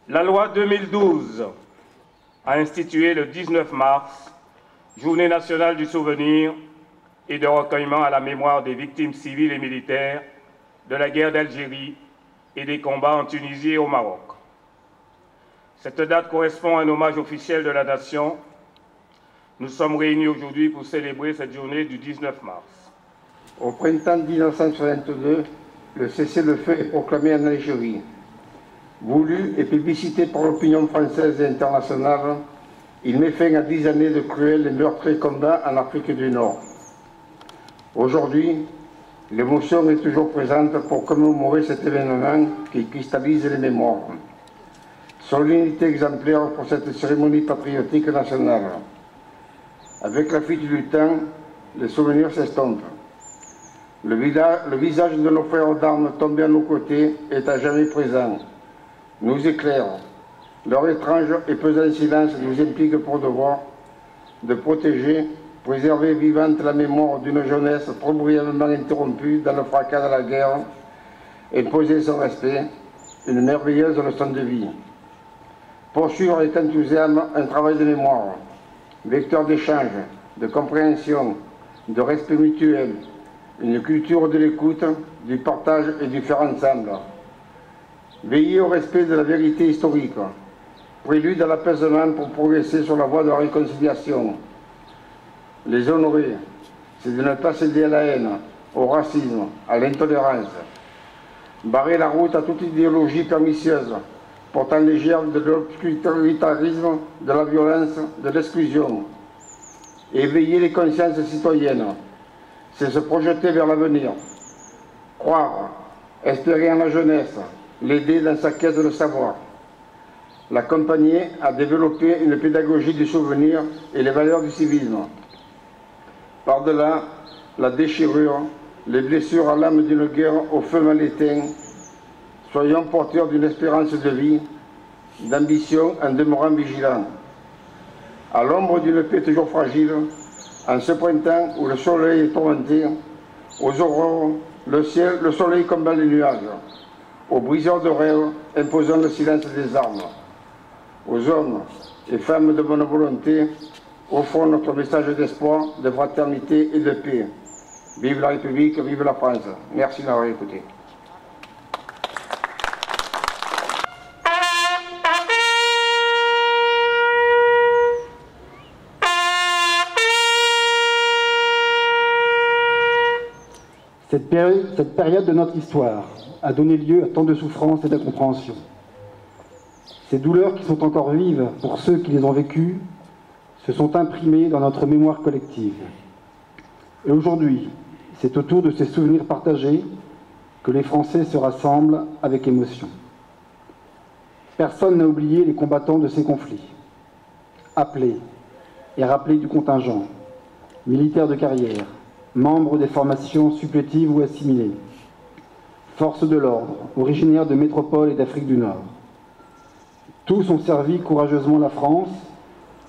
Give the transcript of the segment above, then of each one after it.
La loi 2012 a institué le 19 mars, Journée nationale du souvenir et de recueillement à la mémoire des victimes civiles et militaires de la guerre d'Algérie et des combats en Tunisie et au Maroc. Cette date correspond à un hommage officiel de la nation. Nous sommes réunis aujourd'hui pour célébrer cette journée du 19 mars. Au printemps 1962, le cessez-le-feu est proclamé en Algérie. Voulu et publicité par l'opinion française et internationale, il met fin à 10 années de cruels et meurtriers combats en Afrique du Nord. Aujourd'hui, l'émotion est toujours présente pour commémorer cet événement qui cristallise les mémoires. Solennité exemplaire pour cette cérémonie patriotique nationale. Avec la fuite du temps, les souvenirs s'estompent. Le visage de nos frères d'armes tombés à nos côtés est à jamais présent, nous éclaire. Leur étrange et pesant silence nous implique pour devoir de protéger, préserver vivante la mémoire d'une jeunesse trop brièvement interrompue dans le fracas de la guerre et poser son respect, une merveilleuse leçon de vie. Poursuivre avec enthousiasme un travail de mémoire, vecteur d'échange, de compréhension, de respect mutuel, une culture de l'écoute, du partage et du faire ensemble. Veiller au respect de la vérité historique, prélude à l'apaisement pour progresser sur la voie de la réconciliation. Les honorer, c'est de ne pas céder à la haine, au racisme, à l'intolérance. Barrer la route à toute idéologie pernicieuse, portant les germes de l'autoritarisme, de la violence, de l'exclusion. Éveiller les consciences citoyennes, c'est se projeter vers l'avenir. Croire, espérer en la jeunesse, l'aider dans sa quête de savoir. L'accompagner à développer une pédagogie du souvenir et les valeurs du civisme. Par-delà la déchirure, les blessures à l'âme d'une guerre au feu mal éteint, soyons porteurs d'une espérance de vie, d'ambition en demeurant vigilants. À l'ombre d'une paix toujours fragile, en ce printemps où le soleil est tourmenté, aux aurores, le soleil combat les nuages. Aux briseurs de rêves, imposant le silence des armes. Aux hommes et femmes de bonne volonté, offrons notre message d'espoir, de fraternité et de paix. Vive la République, vive la France. Merci d'avoir écouté. Cette période de notre histoire a donné lieu à tant de souffrances et d'incompréhension. Ces douleurs qui sont encore vives pour ceux qui les ont vécues se sont imprimées dans notre mémoire collective. Et aujourd'hui, c'est autour de ces souvenirs partagés que les Français se rassemblent avec émotion. Personne n'a oublié les combattants de ces conflits, appelés et rappelés du contingent, militaires de carrière, membres des formations supplétives ou assimilées, forces de l'ordre, originaires de métropoles et d'Afrique du Nord. Tous ont servi courageusement la France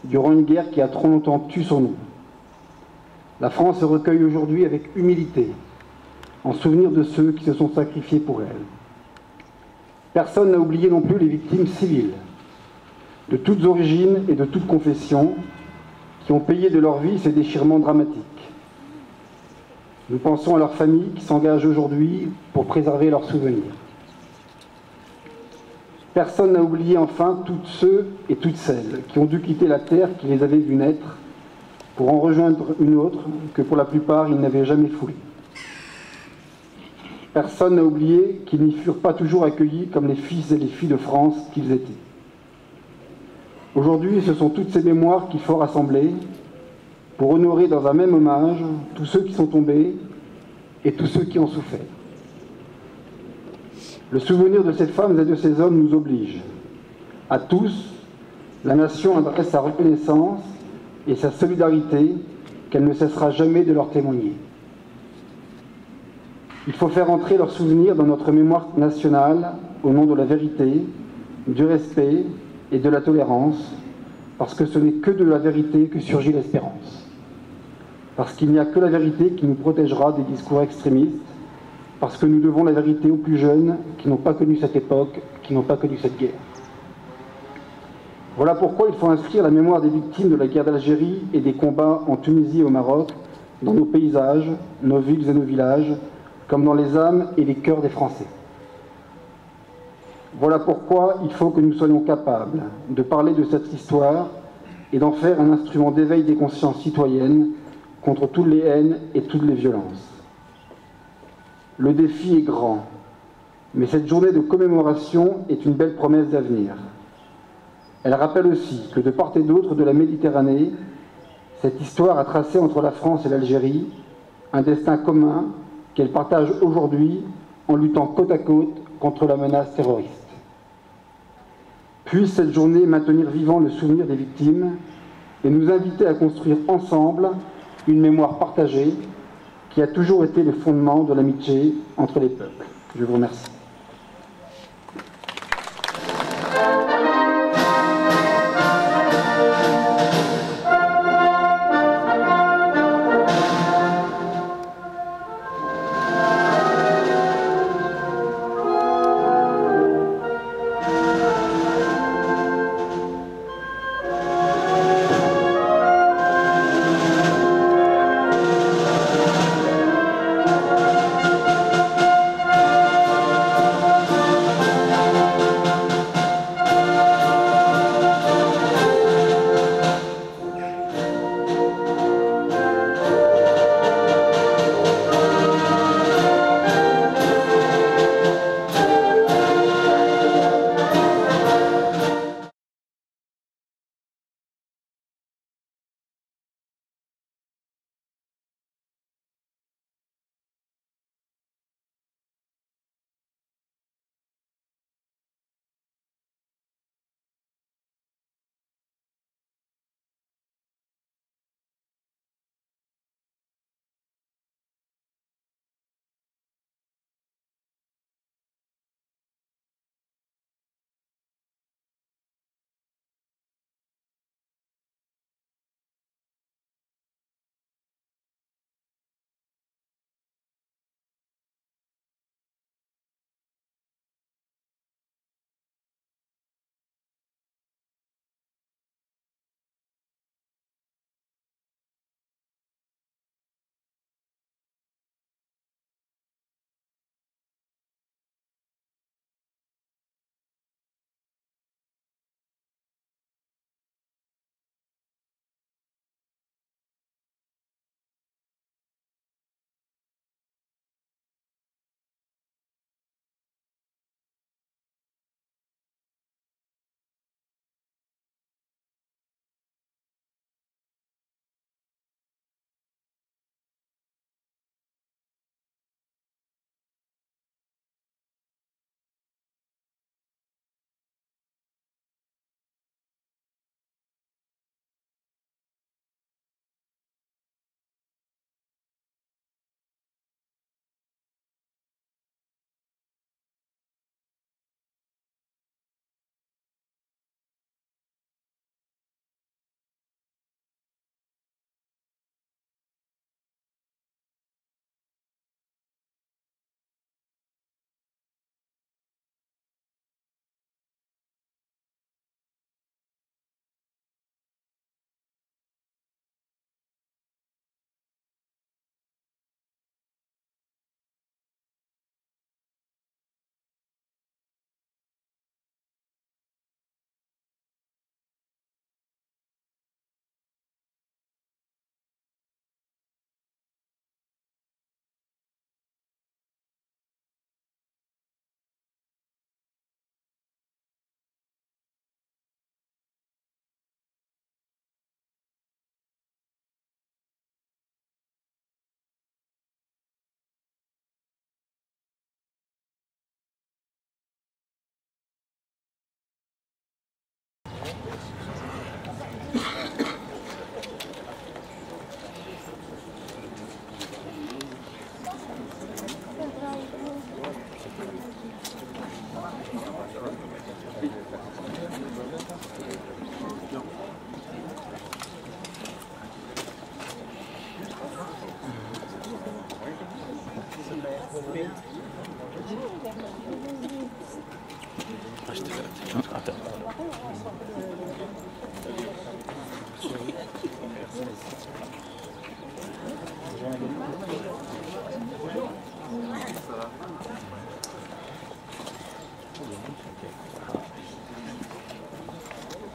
durant une guerre qui a trop longtemps tué son nom. La France se recueille aujourd'hui avec humilité, en souvenir de ceux qui se sont sacrifiés pour elle. Personne n'a oublié non plus les victimes civiles, de toutes origines et de toutes confessions, qui ont payé de leur vie ces déchirements dramatiques. Nous pensons à leurs familles qui s'engagent aujourd'hui pour préserver leurs souvenirs. Personne n'a oublié enfin toutes ceux et toutes celles qui ont dû quitter la terre qui les avait vus naître pour en rejoindre une autre que pour la plupart ils n'avaient jamais foulée. Personne n'a oublié qu'ils n'y furent pas toujours accueillis comme les fils et les filles de France qu'ils étaient. Aujourd'hui, ce sont toutes ces mémoires qu'il faut rassembler pour honorer dans un même hommage tous ceux qui sont tombés et tous ceux qui ont souffert. Le souvenir de ces femmes et de ces hommes nous oblige. À tous, la nation adresse sa reconnaissance et sa solidarité qu'elle ne cessera jamais de leur témoigner. Il faut faire entrer leurs souvenirs dans notre mémoire nationale au nom de la vérité, du respect et de la tolérance, parce que ce n'est que de la vérité que surgit l'espérance. Parce qu'il n'y a que la vérité qui nous protégera des discours extrémistes, parce que nous devons la vérité aux plus jeunes qui n'ont pas connu cette époque, qui n'ont pas connu cette guerre. Voilà pourquoi il faut inscrire la mémoire des victimes de la guerre d'Algérie et des combats en Tunisie et au Maroc dans nos paysages, nos villes et nos villages, comme dans les âmes et les cœurs des Français. Voilà pourquoi il faut que nous soyons capables de parler de cette histoire et d'en faire un instrument d'éveil des consciences citoyennes contre toutes les haines et toutes les violences. Le défi est grand, mais cette journée de commémoration est une belle promesse d'avenir. Elle rappelle aussi que de part et d'autre de la Méditerranée, cette histoire a tracé entre la France et l'Algérie un destin commun qu'elle partage aujourd'hui en luttant côte à côte contre la menace terroriste. Puisse cette journée maintenir vivant le souvenir des victimes et nous inviter à construire ensemble une mémoire partagée qui a toujours été le fondement de l'amitié entre les peuples. Je vous remercie.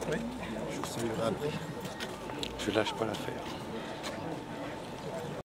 Oui, je vous saluerai après. Je lâche pas l'affaire.